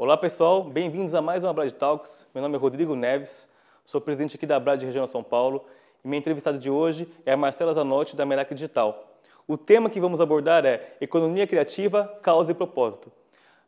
Olá pessoal, bem-vindos a mais uma Brad Talks. Meu nome é Rodrigo Neves, sou presidente aqui da Brad Regional São Paulo e minha entrevistada de hoje é a Marcela Zanotti da Merac Digital. O tema que vamos abordar é Economia Criativa, Causa e Propósito.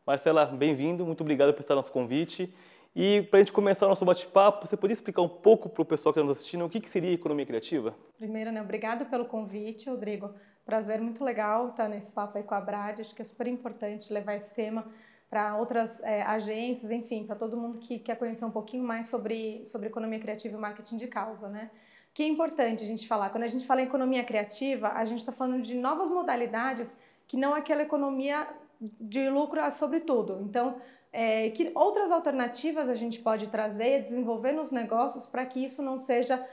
Marcela, bem-vindo, muito obrigado por estar no nosso convite. E para a gente começar o nosso bate-papo, você poderia explicar um pouco para o pessoal que está nos assistindo o que seria economia criativa? Primeiro, obrigado pelo convite, Rodrigo. Prazer, muito legal estar nesse papo aí com a Brad. Acho que é super importante levar esse tema para outras agências, enfim, para todo mundo que quer conhecer um pouquinho mais sobre economia criativa e marketing de causa, né? O que é importante a gente falar? Quando a gente fala em economia criativa, a gente está falando de novas modalidades que não é aquela economia de lucro sobre tudo. Então, que outras alternativas a gente pode trazer, desenvolver nos negócios para que isso não seja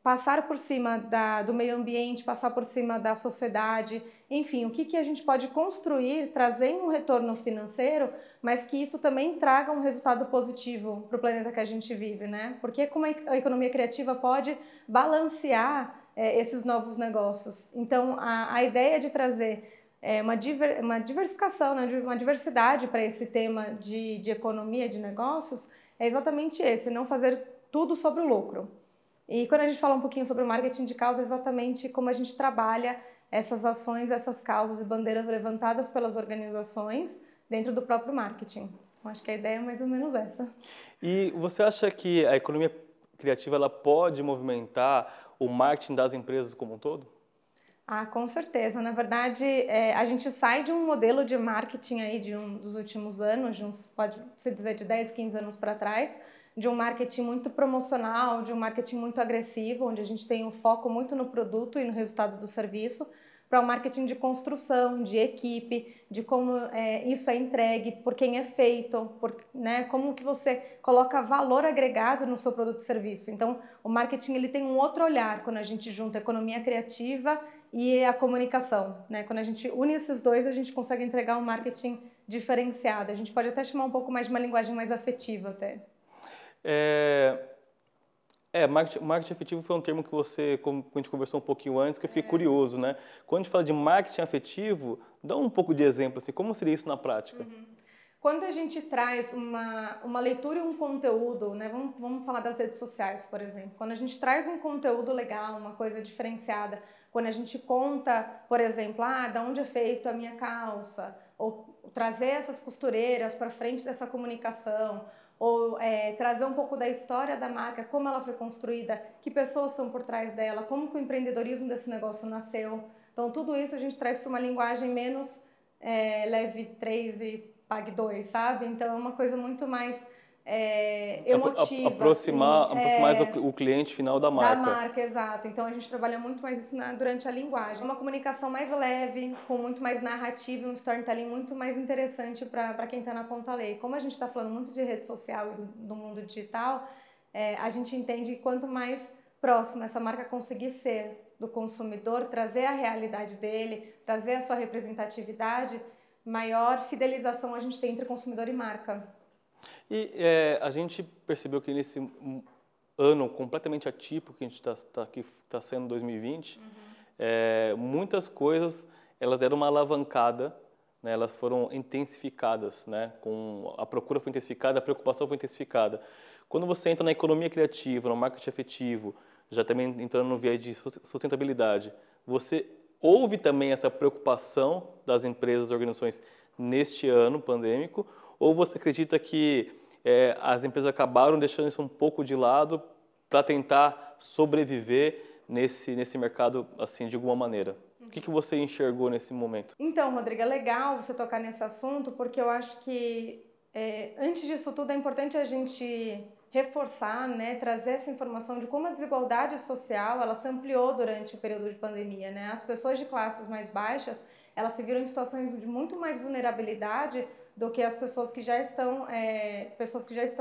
passar por cima do meio ambiente, passar por cima da sociedade, enfim, o que a gente pode construir, trazer um retorno financeiro, mas que isso também traga um resultado positivo para o planeta que a gente vive, né? Porque como a economia criativa pode balancear esses novos negócios. Então, a ideia de trazer uma diversificação, né, uma diversidade para esse tema de economia de negócios é exatamente esse, não fazer tudo sobre o lucro. E quando a gente fala um pouquinho sobre o marketing de causa, é exatamente como a gente trabalha essas ações, essas causas e bandeiras levantadas pelas organizações dentro do próprio marketing. Eu acho que a ideia é mais ou menos essa. E você acha que a economia criativa ela pode movimentar o marketing das empresas como um todo? Ah, com certeza. Na verdade, a gente sai de um modelo de marketing aí dos últimos anos, pode-se dizer de 10, 15 anos para trás, de um marketing muito promocional, de um marketing muito agressivo, onde a gente tem um foco muito no produto e no resultado do serviço, para um marketing de construção, de equipe, de como isso é entregue, por quem é feito, né, como que você coloca valor agregado no seu produto e serviço. Então, o marketing ele tem um outro olhar quando a gente junta a economia criativa e a comunicação, né? Quando a gente une esses dois, a gente consegue entregar um marketing diferenciado. A gente pode até chamar um pouco mais de uma linguagem mais afetiva até. Marketing afetivo foi um termo que como a gente conversou um pouquinho antes, que eu fiquei curioso, né? Quando a gente fala de marketing afetivo, dá um pouco de exemplo, assim, como seria isso na prática? Quando a gente traz uma leitura e um conteúdo, né? Vamos falar das redes sociais, por exemplo. Quando a gente traz um conteúdo legal, uma coisa diferenciada, quando a gente conta, por exemplo, de onde é feito a minha calça, ou trazer essas costureiras para frente dessa comunicação, ou trazer um pouco da história da marca, como ela foi construída, que pessoas estão por trás dela, como que o empreendedorismo desse negócio nasceu. Então, tudo isso a gente traz para uma linguagem menos leve 3 e pague 2, sabe? Então, é uma coisa muito mais emotiva, assim, Aproximar mais o cliente final da da marca. marca, exato. Então, a gente trabalha muito mais isso durante a linguagem. Uma comunicação mais leve, com muito mais narrativa, um storytelling muito mais interessante para quem está na ponta lei. Como a gente está falando muito de rede social e do mundo digital, a gente entende que quanto mais próxima essa marca conseguir ser do consumidor, trazer a realidade dele, trazer a sua representatividade, maior fidelização a gente tem entre consumidor e marca. E a gente percebeu que nesse ano completamente atípico que a gente está sendo 2020, muitas coisas elas deram uma alavancada, né, elas foram intensificadas, né, a procura foi intensificada, a preocupação foi intensificada. Quando você entra na economia criativa, no marketing afetivo, já também entrando no viés de sustentabilidade, você houve também essa preocupação das empresas e organizações neste ano pandêmico, ou você acredita que as empresas acabaram deixando isso um pouco de lado para tentar sobreviver nesse mercado, assim, de alguma maneira? O que você enxergou nesse momento? Então, Rodrigo, é legal você tocar nesse assunto, porque eu acho que, antes disso tudo, é importante a gente reforçar, né, trazer essa informação de como a desigualdade social ela se ampliou durante o período de pandemia, né? As pessoas de classes mais baixas, elas se viram em situações de muito mais vulnerabilidade do que as pessoas que já estão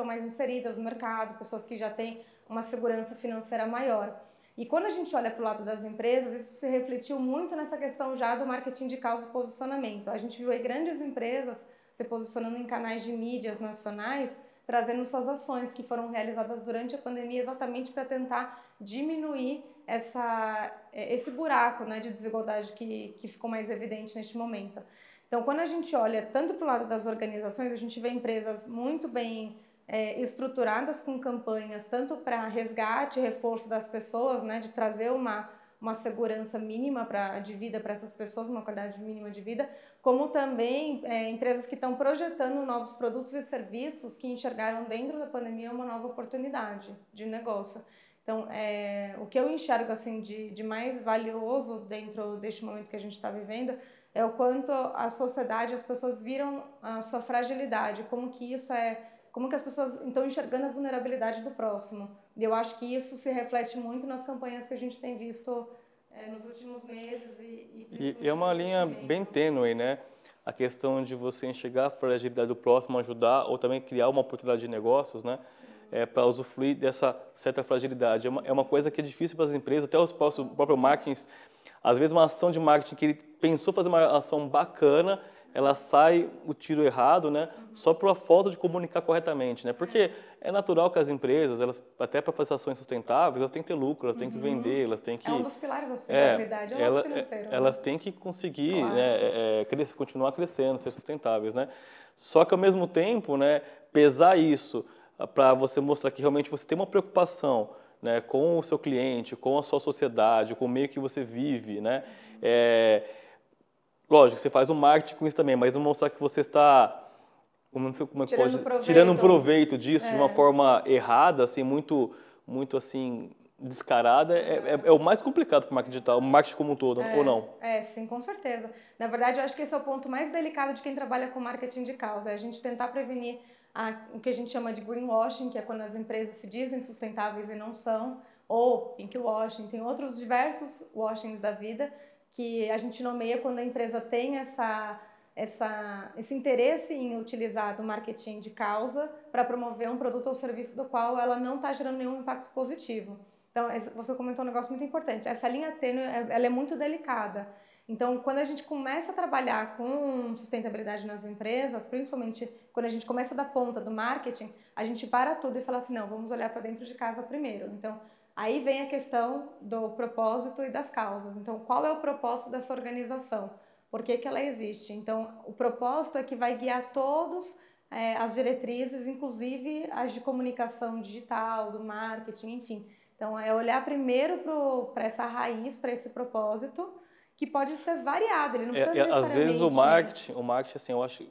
mais inseridas no mercado, pessoas que já têm uma segurança financeira maior. E quando a gente olha para o lado das empresas, isso se refletiu muito nessa questão já do marketing de causa e posicionamento. A gente viu aí grandes empresas se posicionando em canais de mídias nacionais, trazendo suas ações que foram realizadas durante a pandemia exatamente para tentar diminuir esse buraco, né, de desigualdade que ficou mais evidente neste momento. Então, quando a gente olha tanto para o lado das organizações, a gente vê empresas muito bem estruturadas com campanhas, tanto para resgate e reforço das pessoas, né, de trazer uma segurança mínima de vida para essas pessoas, uma qualidade mínima de vida, como também empresas que estão projetando novos produtos e serviços que enxergaram dentro da pandemia uma nova oportunidade de negócio. Então, o que eu enxergo assim, de mais valioso dentro deste momento que a gente está vivendo é o quanto a sociedade, as pessoas viram a sua fragilidade, como que as pessoas estão enxergando a vulnerabilidade do próximo. E eu acho que isso se reflete muito nas campanhas que a gente tem visto nos últimos meses e é uma linha bem tênue, né? A questão de você enxergar a fragilidade do próximo, ajudar ou também criar uma oportunidade de negócios, né? Para usufruir dessa certa fragilidade. É uma coisa que é difícil para as empresas, até o próprio marketing. Às vezes uma ação de marketing que ele pensou fazer uma ação bacana, ela sai o tiro errado, né? Só por falta de comunicar corretamente, né? Porque é natural que as empresas, elas até para fazer ações sustentáveis, elas têm que ter lucro, elas têm que vender, elas têm que... É um dos pilares da sustentabilidade, é o lado financeiro. Elas têm que conseguir, claro, né, continuar crescendo, ser sustentáveis, né? Só que ao mesmo tempo, né, pesar isso para você mostrar que realmente você tem uma preocupação, né, com o seu cliente, com a sua sociedade, com o meio que você vive, né? Lógico, você faz um marketing com isso também, mas não mostrar que você está tirando proveito disso de uma forma errada, assim, muito assim, descarada, é o mais complicado para o marketing digital, o marketing como um todo, ou não? Sim, com certeza. Na verdade, eu acho que esse é o ponto mais delicado de quem trabalha com marketing de causa, é a gente tentar prevenir o que a gente chama de greenwashing, que é quando as empresas se dizem sustentáveis e não são, ou pinkwashing, tem outros diversos washings da vida, que a gente nomeia quando a empresa tem esse interesse em utilizar do marketing de causa para promover um produto ou serviço do qual ela não está gerando nenhum impacto positivo. Então, você comentou um negócio muito importante. Essa linha tênue, ela é muito delicada. Então, quando a gente começa a trabalhar com sustentabilidade nas empresas, principalmente quando a gente começa da ponta do marketing, a gente para tudo e fala assim, não, vamos olhar para dentro de casa primeiro. Então, aí vem a questão do propósito e das causas. Então, qual é o propósito dessa organização? Por que ela existe? Então, o propósito é que vai guiar todos as diretrizes, inclusive as de comunicação digital, do marketing, enfim. Então, é olhar primeiro para essa raiz, para esse propósito, que pode ser variado, ele não precisa necessariamente... Às vezes o marketing assim, eu acho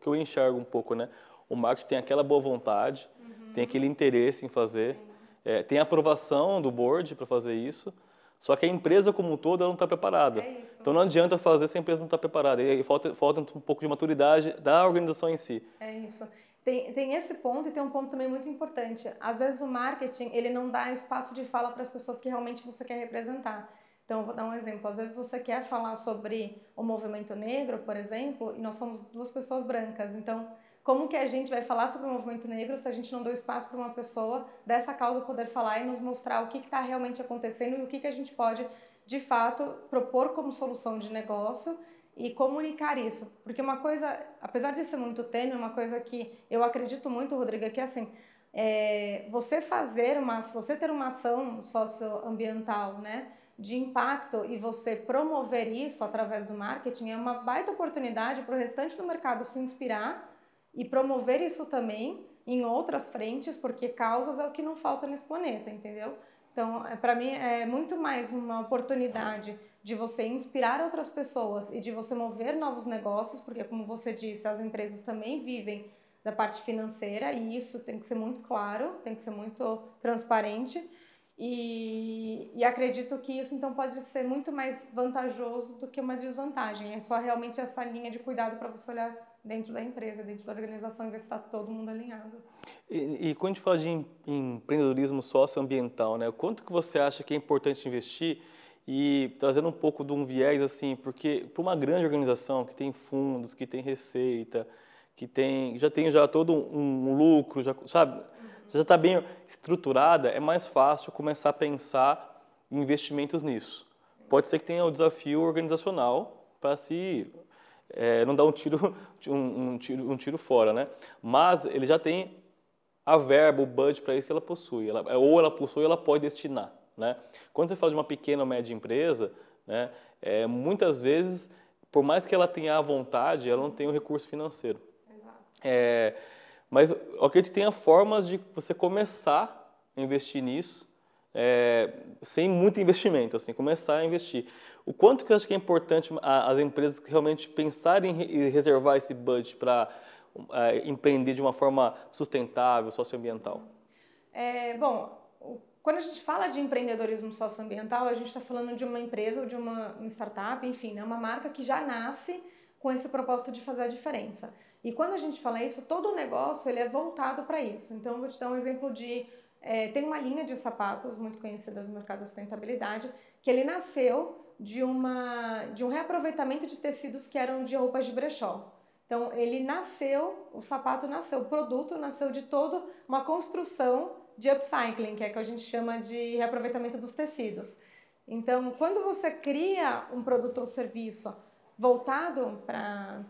que eu enxergo um pouco, né? O marketing tem aquela boa vontade, tem aquele interesse em fazer, tem a aprovação do board para fazer isso, só que a empresa como um todo ela não está preparada. Então não adianta fazer se a empresa não está preparada. E falta um pouco de maturidade da organização em si. É isso. Tem esse ponto e tem um ponto também muito importante. Às vezes o marketing ele não dá espaço de fala para as pessoas que realmente você quer representar. Então, vou dar um exemplo. Às vezes você quer falar sobre o movimento negro, por exemplo, e nós somos duas pessoas brancas. Então, como que a gente vai falar sobre o movimento negro se a gente não deu espaço para uma pessoa dessa causa poder falar e nos mostrar o que está realmente acontecendo e o que a gente pode, de fato, propor como solução de negócio e comunicar isso? Porque uma coisa, apesar de ser muito tênue, uma coisa que eu acredito muito, Rodrigo, é que assim, você ter uma ação socioambiental, né, de impacto e você promover isso através do marketing é uma baita oportunidade para o restante do mercado se inspirar e promover isso também em outras frentes, porque causas é o que não falta nesse planeta, entendeu? Então, para mim, é muito mais uma oportunidade de você inspirar outras pessoas e de você mover novos negócios, porque, como você disse, as empresas também vivem da parte financeira e isso tem que ser muito claro, tem que ser muito transparente. E acredito que isso, então, pode ser muito mais vantajoso do que uma desvantagem. É só realmente essa linha de cuidado para você olhar dentro da empresa, dentro da organização e ver se está todo mundo alinhado. E quando a gente fala de empreendedorismo socioambiental, né, quanto que você acha que é importante investir? E trazendo um pouco de um viés, assim, porque para uma grande organização que tem fundos, que tem receita, que já tem todo um lucro, já, sabe? Já está bem estruturada, é mais fácil começar a pensar em investimentos nisso. Pode ser que tenha o desafio organizacional para não dar um tiro fora, né? Mas ele já tem a verba, o budget para isso, ela possui. Ou ela possui, ela pode destinar, né? Quando você fala de uma pequena ou média empresa, né, muitas vezes por mais que ela tenha a vontade, ela não tem o recurso financeiro. Exato. Mas eu acredito que tenha formas de você começar a investir nisso, sem muito investimento, assim, começar a investir. O quanto que eu acho que é importante as empresas realmente pensarem em reservar esse budget para empreender de uma forma sustentável, socioambiental? Bom, quando a gente fala de empreendedorismo socioambiental, a gente está falando de uma empresa ou de uma startup, enfim, né, uma marca que já nasce com esse propósito de fazer a diferença. E quando a gente fala isso, todo o negócio ele é voltado para isso. Então, eu vou te dar um exemplo tem uma linha de sapatos muito conhecida no mercado da sustentabilidade, que ele nasceu de um reaproveitamento de tecidos que eram de roupas de brechó. Então, o sapato nasceu, o produto nasceu de toda uma construção de upcycling, que é que a gente chama de reaproveitamento dos tecidos. Então, quando você cria um produto ou serviço voltado para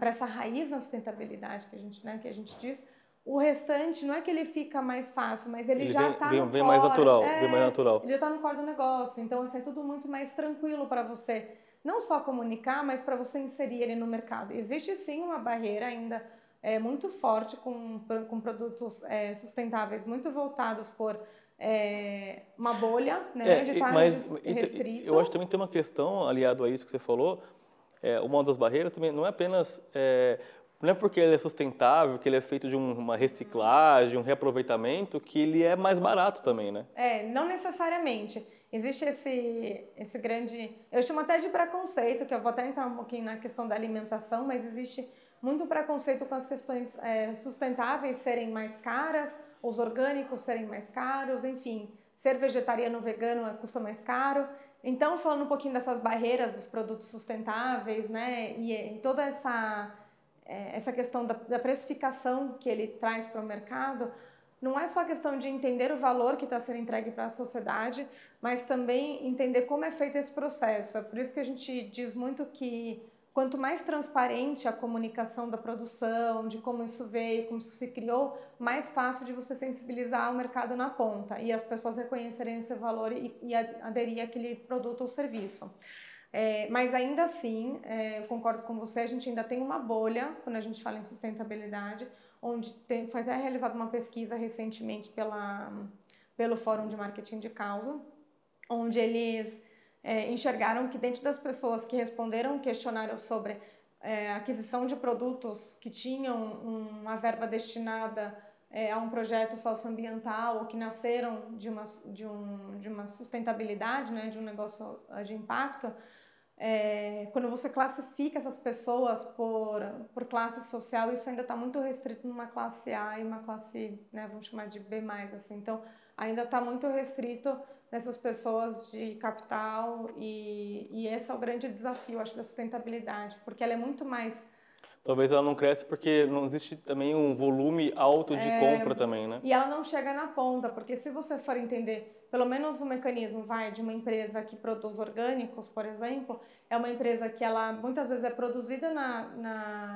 essa raiz na sustentabilidade que a gente diz, o restante não é que ele fica mais fácil, mas ele já está no vem mais natural, vem mais natural. Ele já está no core do negócio. Então, assim, é tudo muito mais tranquilo para você não só comunicar, mas para você inserir ele no mercado. Existe sim uma barreira ainda muito forte com produtos sustentáveis, muito voltados por uma bolha, né, de estar restrito. Eu acho que também tem uma questão aliado a isso que você falou, uma das barreiras também não é apenas... não é porque ele é sustentável, que ele é feito de uma reciclagem, um reaproveitamento, que ele é mais barato também, né? Não necessariamente. Existe esse grande... Eu chamo até de preconceito, que eu vou até entrar um pouquinho na questão da alimentação, mas existe muito preconceito com as questões sustentáveis serem mais caras, os orgânicos serem mais caros, enfim, ser vegetariano ou vegano custa mais caro. Então, falando um pouquinho dessas barreiras dos produtos sustentáveis, né, e toda essa questão da precificação que ele traz para o mercado, não é só a questão de entender o valor que está sendo entregue para a sociedade, mas também entender como é feito esse processo. É por isso que a gente diz muito que quanto mais transparente a comunicação da produção, de como isso veio, como isso se criou, mais fácil de você sensibilizar o mercado na ponta e as pessoas reconhecerem esse valor e aderir àquele produto ou serviço. Mas ainda assim, eu concordo com você, a gente ainda tem uma bolha quando a gente fala em sustentabilidade, onde foi até realizada uma pesquisa recentemente pelo Fórum de Marketing de Causa, onde eles enxergaram que dentro das pessoas que responderam um questionário sobre aquisição de produtos que tinham uma verba destinada a um projeto socioambiental ou que nasceram de uma sustentabilidade, né, de um negócio de impacto, quando você classifica essas pessoas por classe social, isso ainda está muito restrito numa classe A e uma classe, né, vamos chamar de B+, assim. Então, ainda está muito restrito nessas pessoas de capital e esse é o grande desafio, acho, da sustentabilidade, porque ela é muito mais... Talvez ela não cresce porque não existe também um volume alto de compra também, né? E ela não chega na ponta, porque se você for entender, pelo menos o mecanismo de uma empresa que produz orgânicos, por exemplo, é uma empresa que ela muitas vezes é produzida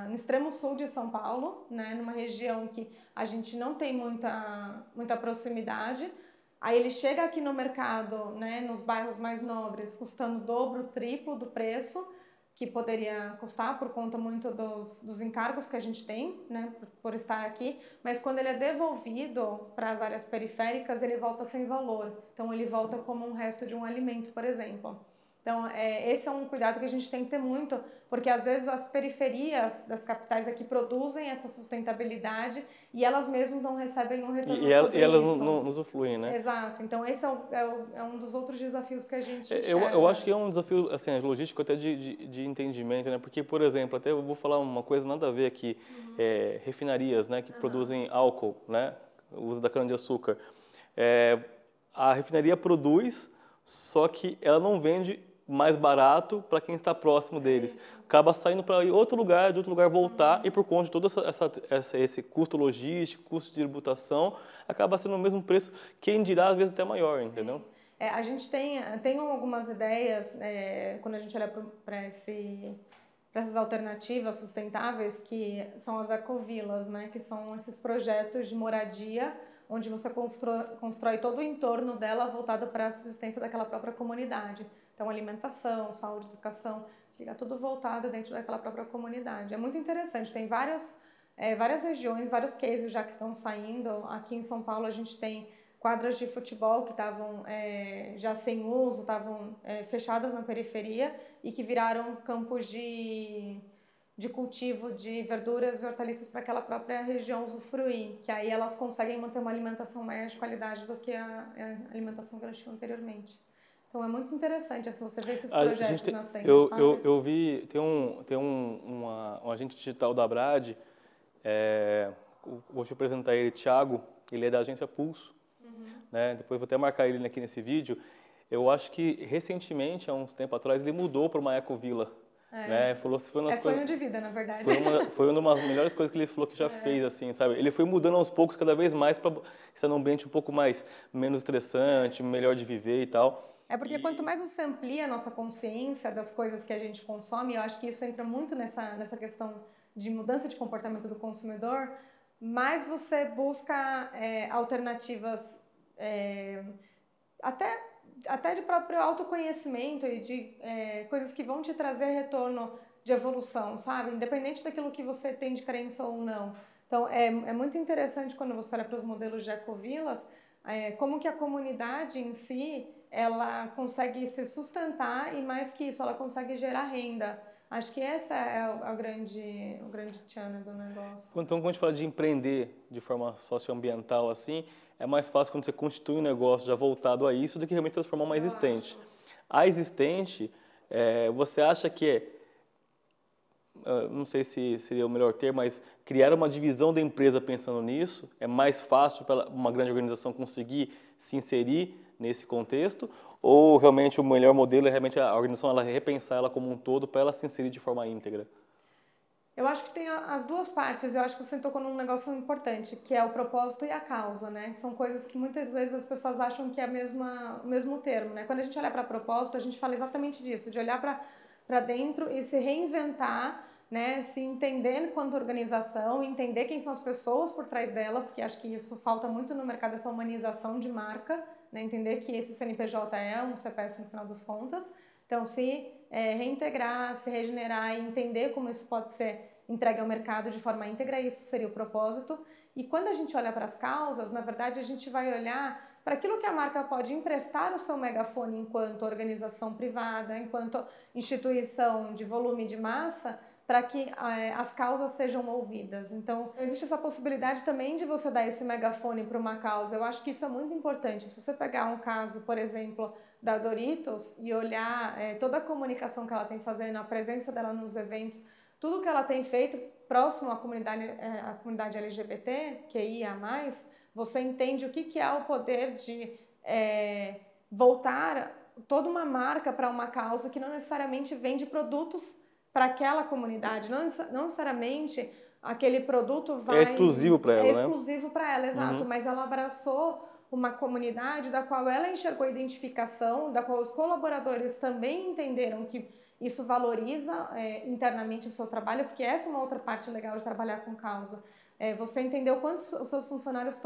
no extremo sul de São Paulo, né, numa região que a gente não tem muita proximidade. Aí ele chega aqui no mercado, né, nos bairros mais nobres, custando o dobro, o triplo do preço que poderia custar por conta muito dos encargos que a gente tem, né, por estar aqui, mas quando ele é devolvido para as áreas periféricas, ele volta sem valor. Então, ele volta como um resto de um alimento, por exemplo. Então, esse é um cuidado que a gente tem que ter muito, porque às vezes as periferias das capitais aqui produzem essa sustentabilidade e elas mesmas não recebem um retorno sobre isso. E elas não usufruem, né? Exato. Então, esse é um dos outros desafios que a gente eu acho que é um desafio assim, logístico até de entendimento, né? Porque, por exemplo, até eu vou falar uma coisa nada a ver aqui, refinarias, né, que produzem álcool, né, o uso da cana-de-açúcar. A refinaria produz, só que ela não vende mais barato para quem está próximo deles. Acaba saindo para outro lugar, de outro lugar voltar, e por conta de todo esse custo logístico, custo de tributação, acaba sendo o mesmo preço, quem dirá às vezes até maior, entendeu? A gente tem algumas ideias, quando a gente olha para essas alternativas sustentáveis, que são as ecovilas, né, que são esses projetos de moradia, onde você constrói todo o entorno dela voltado para a subsistência daquela própria comunidade. Então, alimentação, saúde, educação. Fica tudo voltado dentro daquela própria comunidade. É muito interessante, tem várias regiões, vários cases já que estão saindo. Aqui em São Paulo a gente tem quadras de futebol que estavam já sem uso, estavam fechadas na periferia e que viraram campos de cultivo de verduras e hortaliças para aquela própria região usufruir, que aí elas conseguem manter uma alimentação mais de qualidade do que a alimentação que elas tinham anteriormente. Então é muito interessante assim, você ver esses projetos nascendo, sabe? Eu vi, tem um agente digital da Brad, vou te apresentar ele, Thiago, ele é da agência Pulso, né? Depois vou até marcar ele aqui nesse vídeo. Eu acho que recentemente, há uns tempo atrás, ele mudou para uma ecovila. Né? Falou se foi sonho de vida, na verdade. Foi uma das melhores coisas que ele falou que já fez, assim, sabe? Ele foi mudando aos poucos, cada vez mais, para estar num ambiente um pouco menos estressante, melhor de viver e tal. Porque quanto mais você amplia a nossa consciência das coisas que a gente consome, eu acho que isso entra muito nessa questão de mudança de comportamento do consumidor, mais você busca alternativas até de próprio autoconhecimento e de coisas que vão te trazer retorno de evolução, sabe? Independente daquilo que você tem de crença ou não. Então, é muito interessante quando você olha para os modelos de ecovilas, como que a comunidade em si, ela consegue se sustentar e, mais que isso, ela consegue gerar renda. Acho que essa é o grande tchan do negócio. Então, quando a gente fala de empreender de forma socioambiental assim, é mais fácil quando você constitui um negócio já voltado a isso do que realmente transformar uma existente. A existente, você acha que não sei se seria o melhor termo, mas criar uma divisão da empresa pensando nisso, é mais fácil para uma grande organização conseguir se inserir nesse contexto? Ou realmente o melhor modelo é realmente a organização ela repensar ela como um todo para ela se inserir de forma íntegra? Eu acho que tem as duas partes. Eu acho que você tocou num negócio importante, que é o propósito e a causa, né? São coisas que muitas vezes as pessoas acham que é o mesmo termo, né? Quando a gente olha para propósito, a gente fala exatamente disso, de olhar para dentro e se reinventar, né? Se entender quanto organização, entender quem são as pessoas por trás dela, porque acho que isso falta muito no mercado, essa humanização de marca, né? Entender que esse CNPJ é um CPF no final das contas. Então, se reintegrar, se regenerar e entender como isso pode ser entregue ao mercado de forma íntegra, isso seria o propósito. E quando a gente olha para as causas, na verdade, a gente vai olhar para aquilo que a marca pode emprestar o seu megafone enquanto organização privada, enquanto instituição de volume de massa, para que as causas sejam ouvidas. Então, existe essa possibilidade também de você dar esse megafone para uma causa. Eu acho que isso é muito importante. Se você pegar um caso, por exemplo, da Doritos e olhar toda a comunicação que ela tem fazendo, a presença dela nos eventos, tudo que ela tem feito próximo à comunidade LGBT, QIA+, você entende o que é o poder de voltar toda uma marca para uma causa que não necessariamente vende produtos para aquela comunidade, não necessariamente aquele produto vai... É exclusivo para ela, né? É exclusivo para ela, exato, mas ela abraçou uma comunidade da qual ela enxergou identificação, da qual os colaboradores também entenderam que isso valoriza internamente o seu trabalho, porque essa é uma outra parte legal de trabalhar com causa. Você entendeu quantos os seus funcionários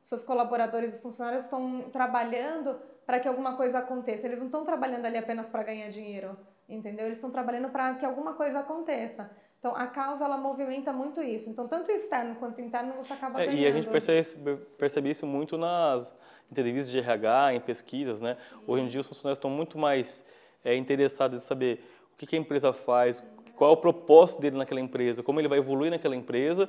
seus colaboradores e funcionários estão trabalhando para que alguma coisa aconteça. Eles não estão trabalhando ali apenas para ganhar dinheiro, entendeu? Eles estão trabalhando para que alguma coisa aconteça. Então, a causa, ela movimenta muito isso. Então, tanto externo quanto interno, você acaba ganhando. E a gente percebe isso muito nas entrevistas de RH, em pesquisas, né? Hoje em dia, os funcionários estão muito mais interessados em saber o que a empresa faz, qual é o propósito dele naquela empresa, como ele vai evoluir naquela empresa,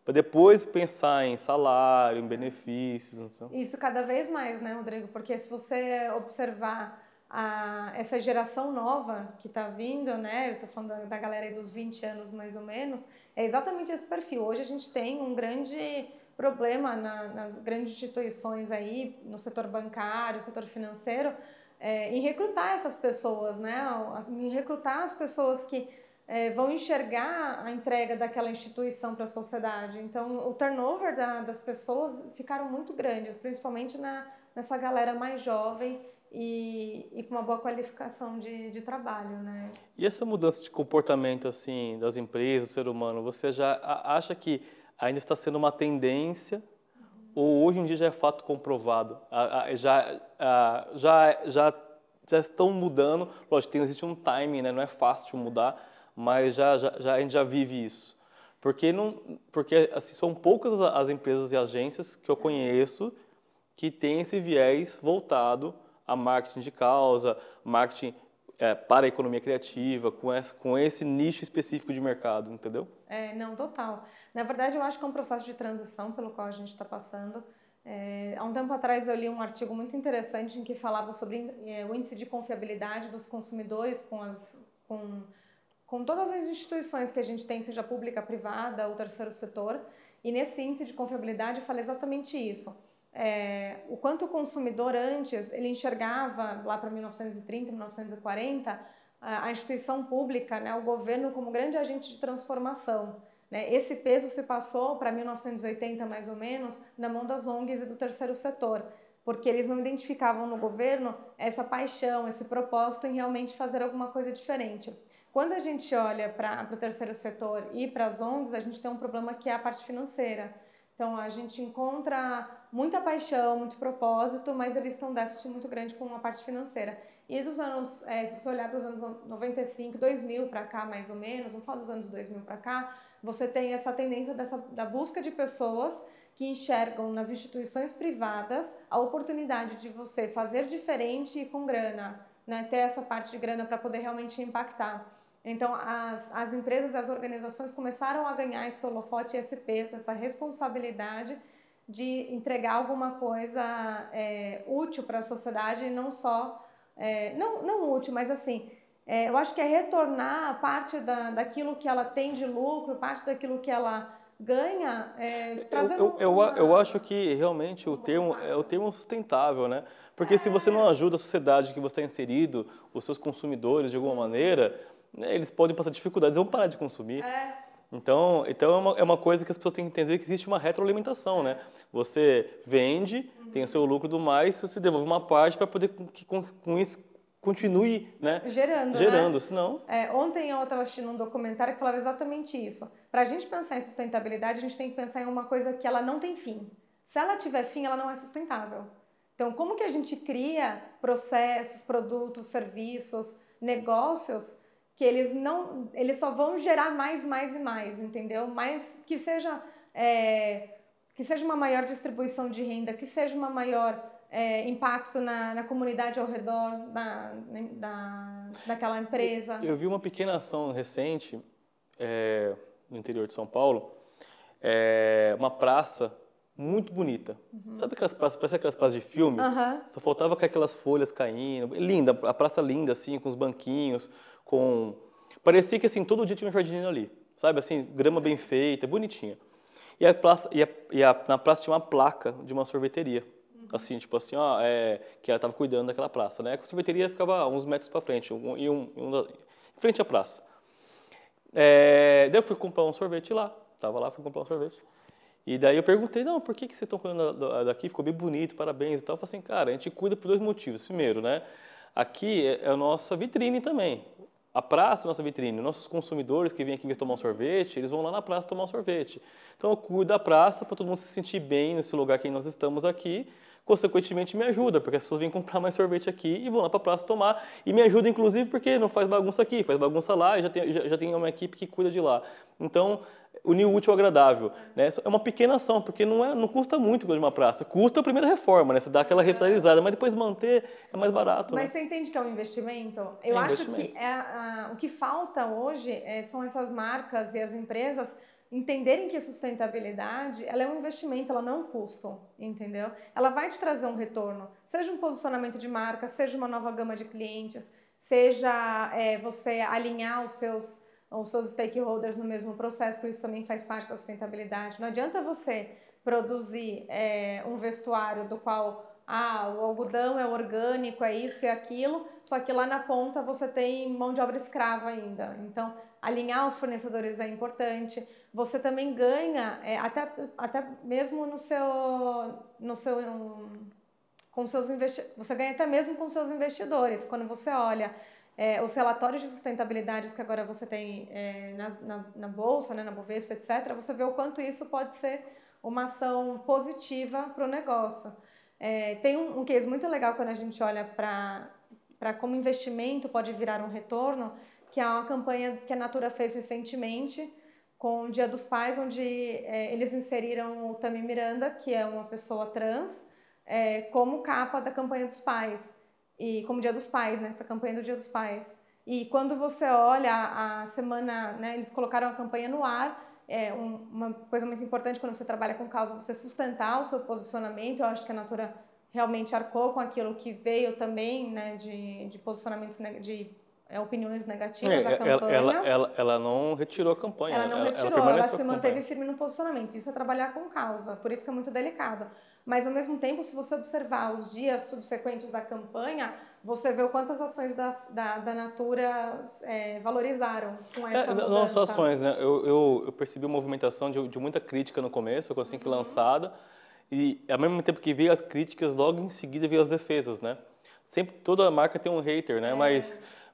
para depois pensar em salário, em benefícios. Então. Isso cada vez mais, né, Rodrigo? Porque se você observar essa geração nova que está vindo, né? Eu estou falando da galera aí dos 20 anos mais ou menos, é exatamente esse perfil. Hoje a gente tem um grande problema nas grandes instituições aí, no setor bancário, setor financeiro, em recrutar essas pessoas, né? Em recrutar as pessoas que vão enxergar a entrega daquela instituição para a sociedade. Então, o turnover das pessoas ficaram muito grandes, principalmente nessa galera mais jovem e com uma boa qualificação de trabalho, né? E essa mudança de comportamento assim das empresas, do ser humano, você já acha que ainda está sendo uma tendência ou hoje em dia já é fato comprovado? Já já estão mudando. Lógico, existe um timing, né? Não é fácil mudar, mas a gente já vive isso. Porque assim, são poucas as empresas e agências que eu conheço que têm esse viés voltado a marketing de causa, marketing para a economia criativa, com esse nicho específico de mercado, entendeu? Não, total. Na verdade, eu acho que é um processo de transição pelo qual a gente está passando. Há um tempo atrás eu li um artigo muito interessante em que falava sobre o índice de confiabilidade dos consumidores com todas as instituições que a gente tem, seja pública, privada ou terceiro setor. E nesse índice de confiabilidade fala exatamente isso. O quanto o consumidor antes, ele enxergava lá para 1930, 1940, a instituição pública, né, o governo como grande agente de transformação. Né? Esse peso se passou para 1980 mais ou menos na mão das ONGs e do terceiro setor, porque eles não identificavam no governo essa paixão, esse propósito em realmente fazer alguma coisa diferente. Quando a gente olha para o terceiro setor e para as ONGs, a gente tem um problema que é a parte financeira. Então, a gente encontra muita paixão, muito propósito, mas eles têm um déficit muito grande com a parte financeira. E dos anos, se você olhar para os anos 95, 2000 para cá, mais ou menos, vamos falar dos anos 2000 para cá, você tem essa tendência da busca de pessoas que enxergam nas instituições privadas a oportunidade de você fazer diferente e com grana, né? Ter essa parte de grana para poder realmente impactar. Então, as empresas e as organizações começaram a ganhar esse holofote, esse peso, essa responsabilidade de entregar alguma coisa útil para a sociedade, não só... não útil, mas assim, eu acho que é retornar parte daquilo que ela tem de lucro, parte daquilo que ela ganha, trazendo... Eu acho que realmente o termo é o termo sustentável, né? Porque se você não ajuda a sociedade que você está inserido, os seus consumidores de alguma maneira, né, eles podem passar dificuldades, vão parar de consumir. Então é uma coisa que as pessoas têm que entender, que existe uma retroalimentação, né? Você vende, tem o seu lucro do mais, você devolve uma parte para poder que com isso continue, né? Gerando, né? Senão... Ontem eu estava assistindo um documentário que falava exatamente isso. Para a gente pensar em sustentabilidade, a gente tem que pensar em uma coisa que ela não tem fim. Se ela tiver fim, ela não é sustentável. Então, como que a gente cria processos, produtos, serviços, negócios que eles só vão gerar mais e mais, entendeu? Mas que seja uma maior distribuição de renda, que seja uma maior impacto na comunidade ao redor daquela empresa. Eu vi uma pequena ação recente no interior de São Paulo, uma praça muito bonita. Sabe aquelas praças, parece aquelas praças de filme? Só faltava com aquelas folhas caindo. Linda, a praça linda, assim, com os banquinhos, parecia que, assim, todo dia tinha um jardineiro ali, sabe? Assim, grama bem feita, bonitinha. E na praça tinha uma placa de uma sorveteria. Assim, tipo assim, que ela estava cuidando daquela praça, né? A sorveteria ficava uns metros para frente, em frente à praça. Daí eu fui comprar um sorvete lá, fui comprar um sorvete. E daí eu perguntei, não, por que vocês estão cuidando daqui? Ficou bem bonito, parabéns e tal. Eu falei assim, cara, a gente cuida por dois motivos. Primeiro, né? Aqui é a nossa vitrine também. A praça é a nossa vitrine. Nossos consumidores que vêm aqui tomar um sorvete, eles vão lá na praça tomar um sorvete. Então eu cuido da praça para todo mundo se sentir bem nesse lugar que nós estamos aqui. Consequentemente me ajuda, porque as pessoas vêm comprar mais sorvete aqui e vão lá para a praça tomar. E me ajuda, inclusive, porque não faz bagunça aqui, faz bagunça lá e já tem uma equipe que cuida de lá. Então, unir o útil ao agradável, né? É uma pequena ação, porque não custa muito cuidar de uma praça. Custa a primeira reforma, né? Você dá aquela revitalizada, mas depois manter é mais barato. Mas né? Você entende que é um investimento? Eu acho que o que falta hoje são essas marcas e as empresas entenderem que a sustentabilidade ela é um investimento, ela não é um custo, entendeu? Ela vai te trazer um retorno, seja um posicionamento de marca, seja uma nova gama de clientes, seja você alinhar os seus stakeholders no mesmo processo, porque isso também faz parte da sustentabilidade. Não adianta você produzir um vestuário do qual o algodão é orgânico, é isso e aquilo, só que lá na ponta você tem mão de obra escrava ainda. Então, alinhar os fornecedores é importante. Você também ganha, até mesmo você ganha até mesmo com seus investidores. Quando você olha os relatórios de sustentabilidade que agora você tem na Bolsa, né, na Bovespa, etc., você vê o quanto isso pode ser uma ação positiva para o negócio. Tem um case muito legal quando a gente olha para para como investimento pode virar um retorno, que é uma campanha que a Natura fez recentemente com o Dia dos Pais, onde eles inseriram o Tami Miranda, que é uma pessoa trans, como capa da campanha dos pais, e como Dia dos Pais, né, para a campanha do Dia dos Pais. E quando você olha a semana, né, eles colocaram a campanha no ar. Uma coisa muito importante quando você trabalha com causa, você sustentar o seu posicionamento. Eu acho que a Natura realmente arcou com aquilo que veio também, né, de posicionamentos, de opiniões negativas da campanha. Ela não retirou a campanha. Ela não retirou, ela se manteve firme no posicionamento. Isso é trabalhar com causa, por isso que é muito delicado. Mas, ao mesmo tempo, se você observar os dias subsequentes da campanha, você vê o quantas ações da Natura valorizaram com essa mudança. Não só ações, né? Eu percebi uma movimentação de muita crítica no começo, assim que lançada, e ao mesmo tempo que veio as críticas, logo em seguida veio as defesas, né? Sempre toda marca tem um hater, né?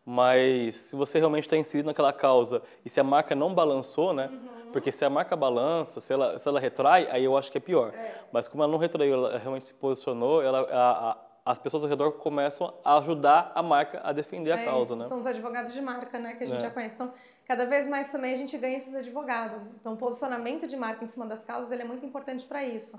Mas se você realmente está inserido naquela causa e se a marca não balançou, né? Porque se a marca balança, se ela retrai, aí eu acho que é pior. Mas como ela não retraiu, ela realmente se posicionou, as pessoas ao redor começam a ajudar a marca a defender a causa, né? São os advogados de marca, né? Que a gente já conhece. Então, cada vez mais também a gente ganha esses advogados. Então, o posicionamento de marca em cima das causas, ele é muito importante para isso.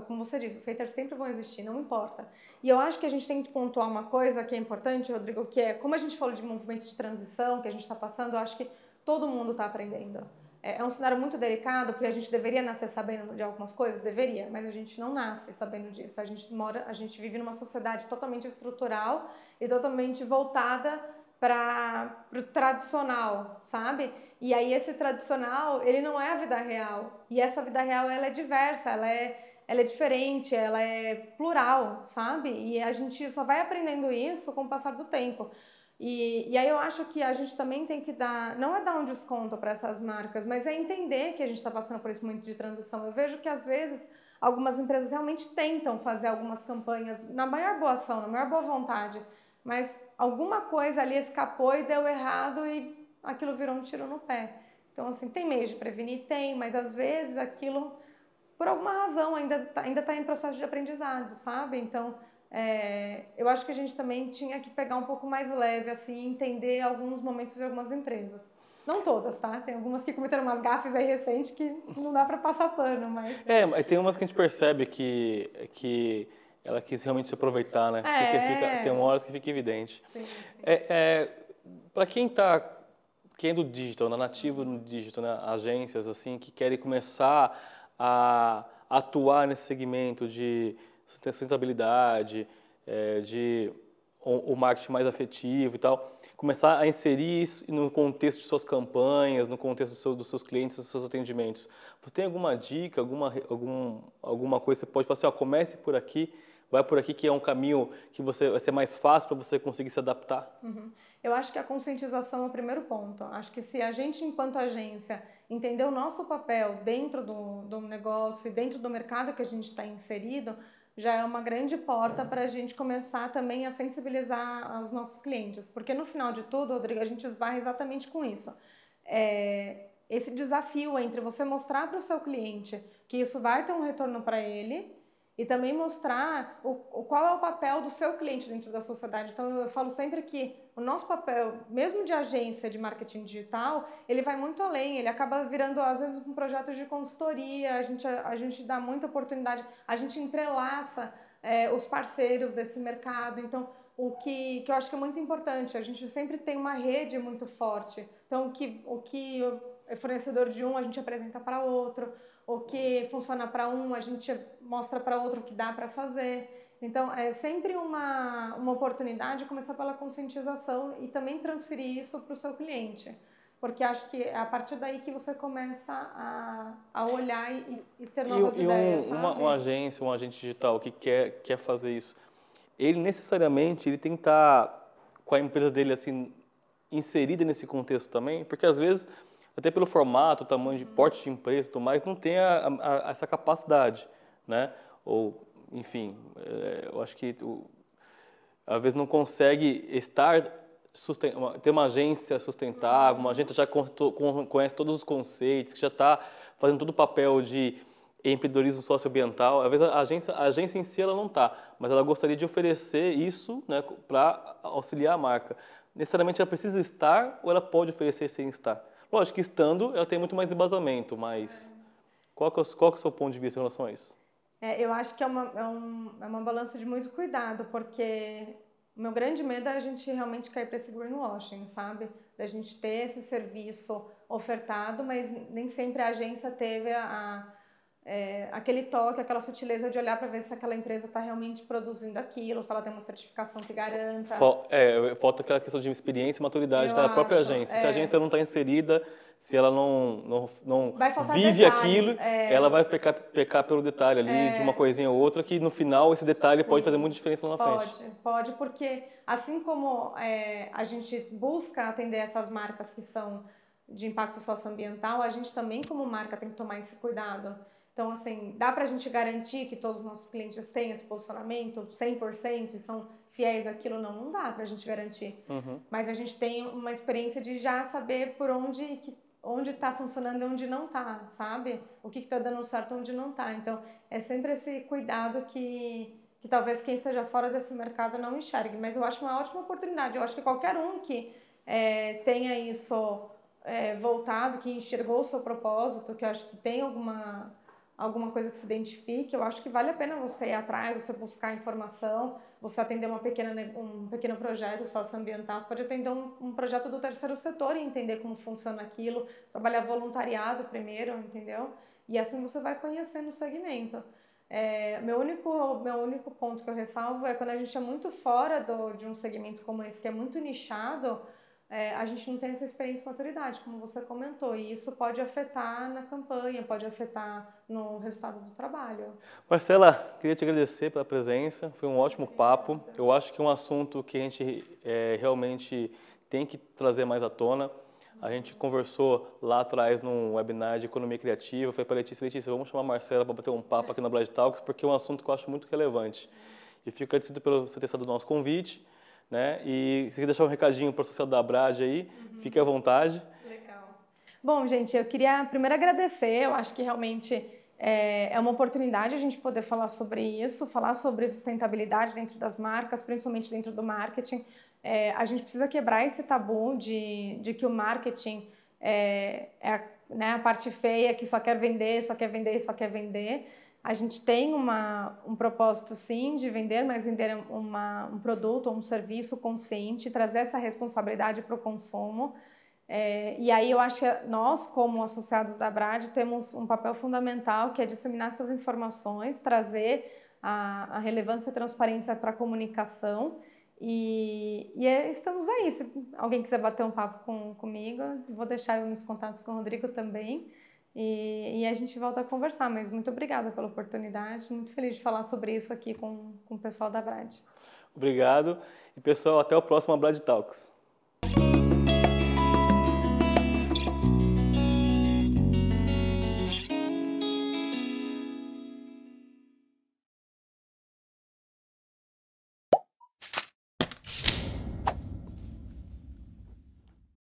Como você disse, os haters sempre vão existir, não importa. E eu acho que a gente tem que pontuar uma coisa que é importante, Rodrigo, que é, como a gente falou de movimento de transição que a gente está passando, eu acho que todo mundo está aprendendo. É um cenário muito delicado, porque a gente deveria nascer sabendo de algumas coisas, deveria, mas a gente não nasce sabendo disso. A gente vive numa sociedade totalmente estrutural e totalmente voltada para o tradicional, sabe? E aí esse tradicional, ele não é a vida real. E essa vida real, ela é diversa, ela é diferente, ela é plural, sabe? E a gente só vai aprendendo isso com o passar do tempo. E aí eu acho que a gente também tem que não é dar um desconto para essas marcas, mas é entender que a gente está passando por esse momento de transição. Eu vejo que às vezes algumas empresas realmente tentam fazer algumas campanhas na maior boa ação, na maior boa vontade, mas alguma coisa ali escapou e deu errado e aquilo virou um tiro no pé. Então, assim, tem meio de prevenir? Tem, mas às vezes aquilo, por alguma razão, ainda tá em processo de aprendizado, sabe? Então, eu acho que a gente também tinha que pegar um pouco mais leve, assim, entender alguns momentos de algumas empresas. Não todas, tá? Tem algumas que cometeram umas gafes aí recentes que não dá para passar pano, mas... tem umas que a gente percebe que ela quis realmente se aproveitar, né? Tem horas que fica evidente. Sim. Para quem é do digital, nativo no digital, né? Agências, assim, que querem começar a atuar nesse segmento de sustentabilidade, de o marketing mais afetivo e tal, começar a inserir isso no contexto de suas campanhas, no contexto dos seus clientes, dos seus atendimentos. Você tem alguma dica, alguma coisa que você pode fazer? Comece por aqui, vai por aqui, que é um caminho que vai ser mais fácil para você conseguir se adaptar? Eu acho que a conscientização é o primeiro ponto. Acho que se a gente, enquanto agência, entender o nosso papel dentro do negócio e dentro do mercado que a gente está inserido, já é uma grande porta para a gente começar também a sensibilizar os nossos clientes. Porque no final de tudo, Rodrigo, a gente esbarra exatamente com isso. Esse desafio entre você mostrar para o seu cliente que isso vai ter um retorno para ele e também mostrar qual é o papel do seu cliente dentro da sociedade. Então, eu falo sempre que o nosso papel, mesmo de agência de marketing digital, ele vai muito além, ele acaba virando, às vezes, um projeto de consultoria, a gente dá muita oportunidade, a gente entrelaça os parceiros desse mercado. Então, o que eu acho que é muito importante, a gente sempre tem uma rede muito forte. Então, o que é fornecedor de um, a gente apresenta para outro. O que funciona para um, a gente mostra para outro o que dá para fazer. Então, é sempre uma oportunidade de começar pela conscientização e também transferir isso para o seu cliente. Porque acho que é a partir daí que você começa a olhar e ter novas ideias, sabe? Uma agência, um agente digital que quer fazer isso, ele necessariamente tem que estar com a empresa dele assim, inserida nesse contexto também, porque às vezes... até pelo formato, tamanho de porte de empresa e tudo mais, não tem essa capacidade, né? Ou, enfim, eu acho que às vezes não consegue ter uma agência sustentável, uma agência que já conhece todos os conceitos, que já está fazendo todo o papel de empreendedorismo socioambiental. Às vezes a agência em si ela não está, mas ela gostaria de oferecer isso, né, para auxiliar a marca. Necessariamente ela precisa estar ou ela pode oferecer sem estar? Lógico que estando ela tem muito mais embasamento, mas qual que é o seu ponto de vista em relação a isso? Eu acho que é uma balança de muito cuidado, porque o meu grande medo é a gente realmente cair para esse greenwashing, sabe? Da gente ter esse serviço ofertado, mas nem sempre a agência teve aquele toque, aquela sutileza de olhar para ver se aquela empresa está realmente produzindo aquilo, se ela tem uma certificação que garanta. Falta aquela questão de experiência e maturidade Eu da própria acho, agência. Se a agência não está inserida, se ela não vai faltar vive detalhes, aquilo, ela vai pecar pelo detalhe ali, de uma coisinha ou outra, que no final esse detalhe Sim, pode fazer muita diferença lá na frente. Pode, porque assim como a gente busca atender essas marcas que são de impacto socioambiental, a gente também, como marca, tem que tomar esse cuidado. Então, assim, dá para a gente garantir que todos os nossos clientes têm esse posicionamento 100% e são fiéis àquilo? Não dá para a gente garantir. Mas a gente tem uma experiência de já saber por onde está funcionando e onde não está, sabe? O que está dando certo e onde não está. Então, é sempre esse cuidado que talvez quem esteja fora desse mercado não enxergue. Mas eu acho uma ótima oportunidade. Eu acho que qualquer um que tenha isso voltado, que enxergou o seu propósito, que eu acho que tem alguma coisa que se identifique, eu acho que vale a pena você ir atrás, você buscar informação, você atender um pequeno projeto socioambiental, você pode atender um projeto do terceiro setor e entender como funciona aquilo, trabalhar voluntariado primeiro, entendeu? E assim você vai conhecendo o segmento. Meu único ponto que eu ressalvo é quando a gente é muito fora de um segmento como esse, que é muito nichado, a gente não tem essa experiência e maturidade, como você comentou, e isso pode afetar na campanha, pode afetar no resultado do trabalho. Marcela, queria te agradecer pela presença, foi um ótimo papo. Eu acho que é um assunto que a gente realmente tem que trazer mais à tona. A gente conversou lá atrás num webinar de economia criativa, foi para Letícia, vamos chamar a Marcela para bater um papo aqui na Brad Talks, porque é um assunto que eu acho muito relevante. E fico agradecido por você ter aceitado o nosso convite, né? E se quiser deixar um recadinho para o social da Brad aí, fique à vontade. Legal. Bom, gente, eu queria primeiro agradecer, eu acho que realmente é uma oportunidade a gente poder falar sobre isso, falar sobre sustentabilidade dentro das marcas, principalmente dentro do marketing. A gente precisa quebrar esse tabu de que o marketing né, a parte feia que só quer vender, só quer vender, só quer vender. A gente tem um propósito, sim, de vender, mas vender um produto ou um serviço consciente, trazer essa responsabilidade para o consumo. E aí eu acho que nós, como associados da Brad, temos um papel fundamental, que é disseminar essas informações, trazer a relevância e a transparência para a comunicação. Estamos aí. Se alguém quiser bater um papo comigo, vou deixar os contatos com o Rodrigo também. E a gente volta a conversar, mas muito obrigada pela oportunidade, muito feliz de falar sobre isso aqui com o pessoal da Brad. Obrigado. E pessoal, até o próximo Brad Talks.